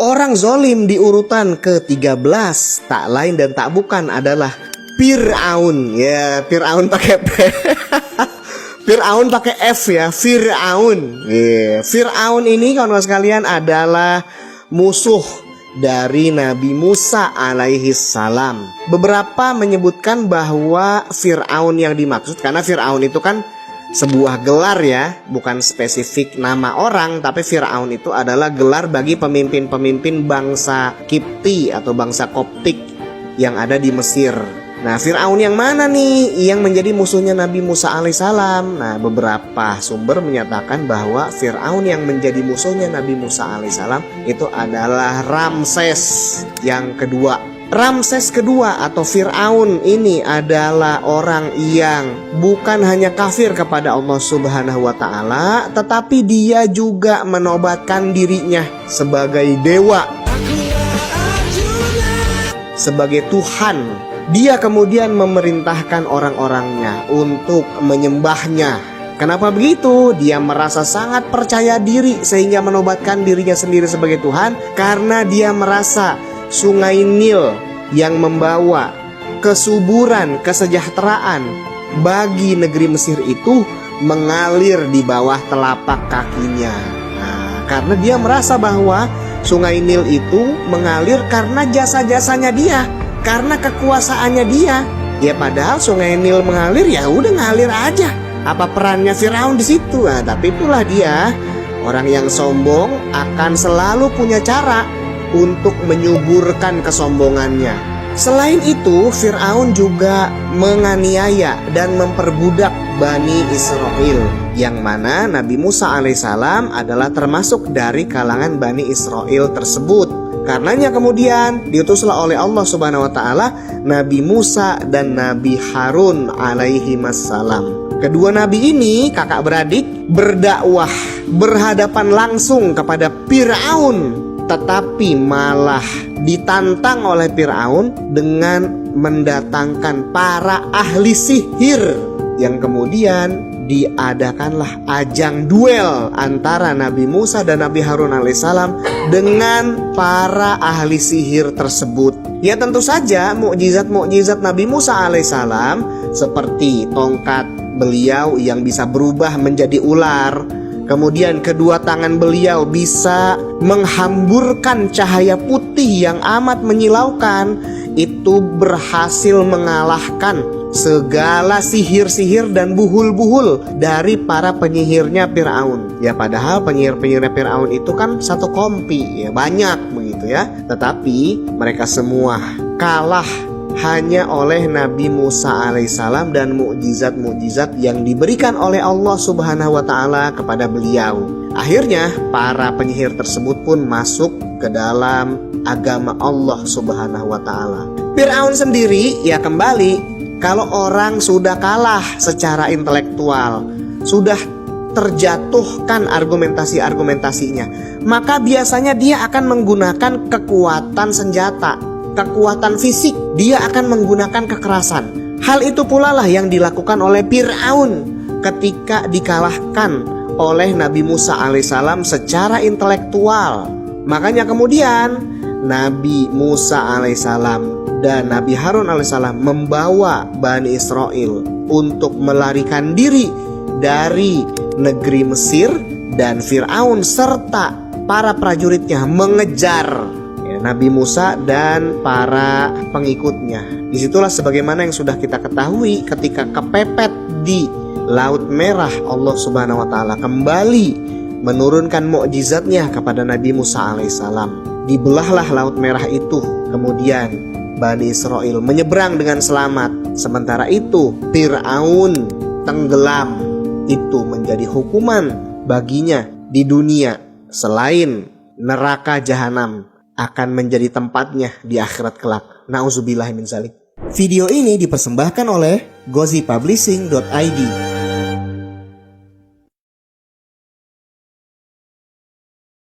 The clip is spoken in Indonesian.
Orang zolim di urutan ke-13 tak lain dan tak bukan adalah Fir'aun. Ya, Fir'aun pakai P. Fir'aun pakai F ya, Fir'aun. Fir'aun ini kawan-kawan sekalian adalah musuh dari Nabi Musa alaihi salam. Beberapa menyebutkan bahwa Fir'aun yang dimaksud, karena Fir'aun itu kan sebuah gelar ya, bukan spesifik nama orang, tapi Fir'aun itu adalah gelar bagi pemimpin-pemimpin bangsa Kipti atau bangsa Koptik yang ada di Mesir. Nah, Fir'aun yang mana nih yang menjadi musuhnya Nabi Musa alaihissalam? Nah, beberapa sumber menyatakan bahwa Fir'aun yang menjadi musuhnya Nabi Musa alaihissalam itu adalah Ramses yang kedua. Ramses kedua atau Fir'aun ini adalah orang yang bukan hanya kafir kepada Allah Subhanahu wa Ta'ala, tetapi dia juga menobatkan dirinya sebagai dewa, sebagai Tuhan. Dia kemudian memerintahkan orang-orangnya untuk menyembahnya. Kenapa begitu? Dia merasa sangat percaya diri sehingga menobatkan dirinya sendiri sebagai Tuhan, karena dia merasa Sungai Nil yang membawa kesuburan, kesejahteraan bagi negeri Mesir itu mengalir di bawah telapak kakinya. Nah, karena dia merasa bahwa Sungai Nil itu mengalir karena jasa-jasanya dia, karena kekuasaannya dia. Ya padahal Sungai Nil mengalir ya udah ngalir aja. Apa perannya Firaun di situ? Nah, tapi itulah dia, orang yang sombong akan selalu punya cara untuk menyuburkan kesombongannya. Selain itu, Fir'aun juga menganiaya dan memperbudak Bani Israel, yang mana Nabi Musa alaihissalam adalah termasuk dari kalangan Bani Israel tersebut. Karenanya kemudian diutuslah oleh Allah Subhanahu wa Ta'ala Nabi Musa dan Nabi Harun alaihi wassalam. Kedua nabi ini kakak beradik berdakwah berhadapan langsung kepada Fir'aun, tetapi malah ditantang oleh Fir'aun dengan mendatangkan para ahli sihir, yang kemudian diadakanlah ajang duel antara Nabi Musa dan Nabi Harun alaihissalam dengan para ahli sihir tersebut. Ya tentu saja mukjizat-mukjizat Nabi Musa alaihissalam seperti tongkat beliau yang bisa berubah menjadi ular, kemudian kedua tangan beliau bisa menghamburkan cahaya putih yang amat menyilaukan, itu berhasil mengalahkan segala sihir-sihir dan buhul-buhul dari para penyihirnya Fir'aun. Ya padahal penyihir-penyihirnya Fir'aun itu kan satu kompi, ya banyak begitu ya. Tetapi mereka semua kalah hanya oleh Nabi Musa alaihissalam dan mukjizat-mukjizat yang diberikan oleh Allah Subhanahu wa Ta'ala kepada beliau. Akhirnya para penyihir tersebut pun masuk ke dalam agama Allah Subhanahu wa Ta'ala. Fir'aun sendiri ya kembali, kalau orang sudah kalah secara intelektual, sudah terjatuhkan argumentasi-argumentasinya, maka biasanya dia akan menggunakan kekuatan senjata, kekuatan fisik. Dia akan menggunakan kekerasan. Hal itu pula lah yang dilakukan oleh Fir'aun ketika dikalahkan oleh Nabi Musa alaihissalam secara intelektual. Makanya kemudian Nabi Musa alaihissalam dan Nabi Harun alaihissalam membawa Bani Israel untuk melarikan diri dari negeri Mesir, dan Fir'aun serta para prajuritnya mengejar Nabi Musa dan para pengikutnya. Disitulah sebagaimana yang sudah kita ketahui, ketika kepepet di Laut Merah, Allah Subhanahu wa Ta'ala kembali menurunkan mukjizatnya kepada Nabi Musa alaihissalam. Dibelahlah Laut Merah itu, kemudian Bani Israel menyeberang dengan selamat. Sementara itu Fir'aun tenggelam. Itu menjadi hukuman baginya di dunia, selain neraka jahanam akan menjadi tempatnya di akhirat kelak. Nauzubillahi min dzalik. Video ini dipersembahkan oleh gozipublishing.id.